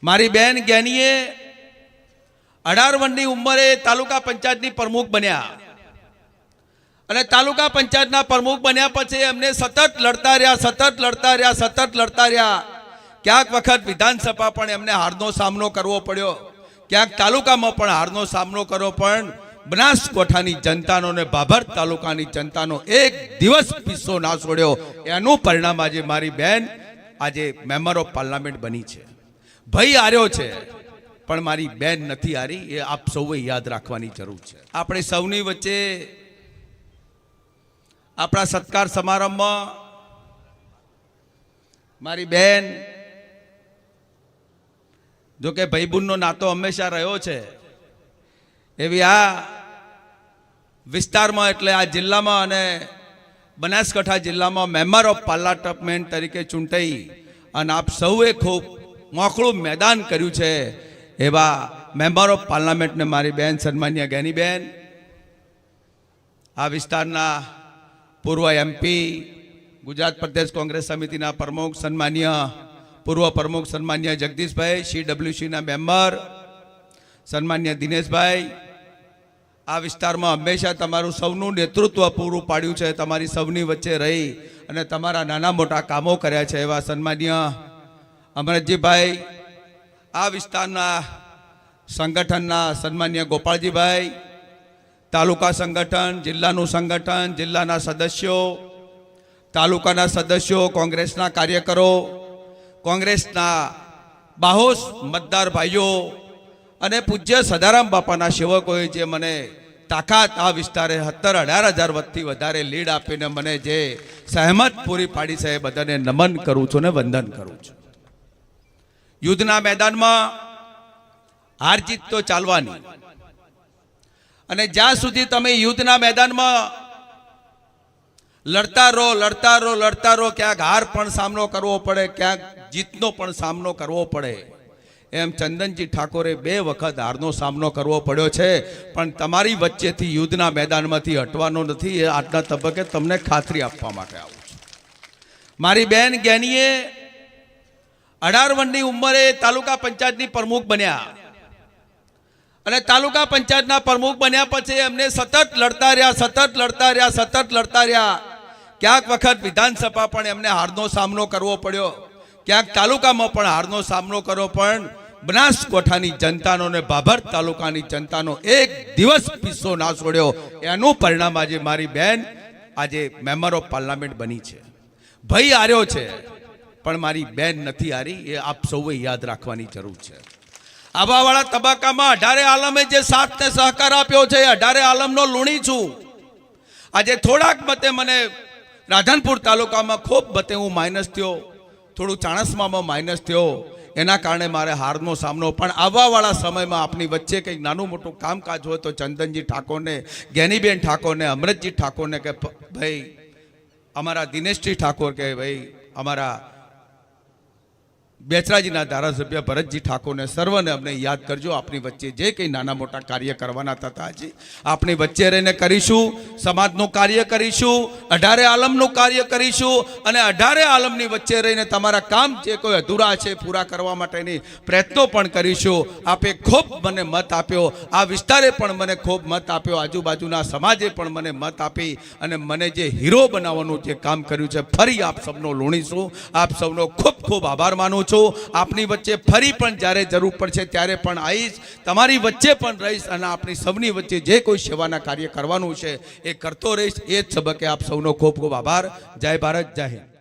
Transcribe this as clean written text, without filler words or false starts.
મારી બેન જ્ઞાનીએ 18 વર્ષની ઉંમરે તાલુકા પંચાયતની પ્રમુખ બન્યા અને તાલુકા પંચાયતના પ્રમુખ બન્યા પછી એમને સતત લડતા રહ્યા ક્યાંક વખત વિધાનસભા પણ એમને હારનો સામનો કરવો પડ્યો, ક્યાંક તાલુકામાં પણ હારનો સામનો કરવો, પણ બનાસકાંઠાની જનતાનો ને ભાભર તાલુકાની જનતાનો એક દિવસ પીસો ના છોડ્યો. એનું પરિણામ આજે મારી બેન આજે મેમ્બર ઓફ પાર્લામેન્ટ બની છે. ભાઈ હાર્યો છે પણ મારી બેન નથી હારી, એ આપ સૌએ યાદ રાખવાની જરૂર છે. આપણે સૌની વચ્ચે આપણા સત્કાર સમારંભમાં મારી બેન, જો કે ભાઈબંધનો નાતો હંમેશા રહ્યો છે, એવી આ વિસ્તારમાં એટલે આ જિલ્લામાં અને બનાસકાંઠા જિલ્લામાં મેમ્બર ઓફ પાર્લામેન્ટ તરીકે ચૂંટાઈ અને આપ સૌએ ખૂબ મોકળું મેદાન કર્યું છે એવા મેમ્બર ઓફ પાર્લામેન્ટને મારી બેન સન્માનીય જ્ઞાનીબેન, આ વિસ્તારના પૂર્વ એમપી, ગુજરાત પ્રદેશ કોંગ્રેસ સમિતિના પ્રમુખ સન્માનીય પૂર્વ પ્રમુખ સન્માનીય જગદીશભાઈ, CWCના મેમ્બર સન્માનીય દિનેશભાઈ, આ વિસ્તારમાં હંમેશા તમારું સૌનું નેતૃત્વ પૂરું પાડ્યું છે, તમારી સૌની વચ્ચે રહી અને તમારા નાના મોટા કામો કર્યા છે એવા સન્માનીય અમરતજીભાઈ, આ વિસ્તારના સંગઠનના સન્માનીય ગોપાળજીભાઈ, તાલુકા સંગઠન, જિલ્લાનું સંગઠન, જિલ્લાના સદસ્યો, તાલુકાના સદસ્યો, કોંગ્રેસના કાર્યકરો, કોંગ્રેસના બાહોશ મતદાર ભાઈઓ અને પૂજ્ય સદારામ બાપાના સેવકોએ જે મને તાકાત આ વિસ્તારે 17-18 હજાર વતથી વધારે લીડ આપીને મને જે સહેમત પૂરી પાડી છે એ બધાને નમન કરું છું ને વંદન કરું છું. યુદ્ધના મેદાનમાં હાર જીત તો ચાલવાની, અને જ્યાં સુધી તમે યુદ્ધના મેદાનમાં લડતા રહો, ક્યાંક હાર પણ સામનો કરવો પડે, ક્યાંક જીતનો પણ સામનો કરવો પડે. એમ ચંદનજી ઠાકોરે 2 વખત હારનો સામનો કરવો પડ્યો છે, પણ તમારી વચ્ચેથી યુદ્ધના મેદાનમાંથી હટવાનો નથી, એ આજના તબક્કે તમને ખાતરી આપવા માટે આવું છું. મારી બેન જ્ઞાનીએ 18 વર્ષની ઉંમરે તાલુકા પંચાયતની પ્રમુખ બન્યા અને તાલુકા પંચાયતના પ્રમુખ બન્યા પછી એમને સતત લડતા રહ્યા ક્યાંક વખત વિધાનસભા પણ એમને હારનો સામનો કરવો પડ્યો, ક્યાંક તાલુકામાં પણ હારનો સામનો કરવો, પણ બનાસકાંઠાની જનતાનો ને ભાભર તાલુકાની જનતાનો એક દિવસ પીસો ના છોડ્યો. એનું પરિણામ આજે મારી બેન આજે મેમ્બર ઓફ પાર્લામેન્ટ બની છે. ભાઈ હાર્યો છે પણ મારી બેન નથી હારી, એ આપ સૌએ યાદ રાખવાની જરૂર છે. આવાવાળા તબક્કામાં 18 આલમે જે સાથ ને સહકાર આપ્યો છે, 18 આલમનો લુણી છું. આજે થોડાક મતે મને રાધનપુર તાલુકામાં ખૂબ મતે હું માઇનસ થયો, થોડું ચાણસ્મામાં માઇનસ થયો, એના કારણે મારે હારનો સામનો. પણ આવવાવાળા સમયમાં આપની વચ્ચે કંઈક નાનું મોટું કામકાજ હોય તો ચંદનજી ઠાકોરને, જ્ઞાનીબેન ઠાકોરને, અમરતજી ઠાકોરને કે ભાઈ અમારા દિનેશજી ઠાકોર, કે ભાઈ અમારા બેચરાજીના ધારાસભ્ય ભરતજી ઠાકોરને, સર્વને અમને યાદ કરજો. આપણી વચ્ચે જે કંઈ નાના મોટા કાર્ય કરવાના થતા હજી આપણી વચ્ચે રહીને કરીશું. સમાજનું કાર્ય કરીશું, 18 આલમનું કાર્ય કરીશું, અને 18 આલમની વચ્ચે રહીને તમારા કામ જે કોઈ અધૂરા છે પૂરા કરવા માટેની પ્રયત્નો પણ કરીશું. આપે ખૂબ મને મત આપ્યો, આ વિસ્તારે પણ મને ખૂબ મત આપ્યો, આજુબાજુના સમાજે પણ મને મત આપી અને મને જે હીરો બનાવવાનું જે કામ કર્યું છે, ફરી આપ સૌનો લુણીશું. આપ સૌનો ખૂબ ખૂબ આભાર માનું છું. આપની વચ્ચે ફરી પણ જ્યારે જરૂર પડશે ત્યારે પણ આવીશ, તમારી વચ્ચે પણ રહીશ અને આપણી સૌની વચ્ચે જે કોઈ સેવાના કાર્ય કરવાનું છે એ કરતો રહીશ. એ જ તબક્કે આપ સૌનો ખૂબ ખૂબ આભાર. જય ભારત, જય હિન્દ.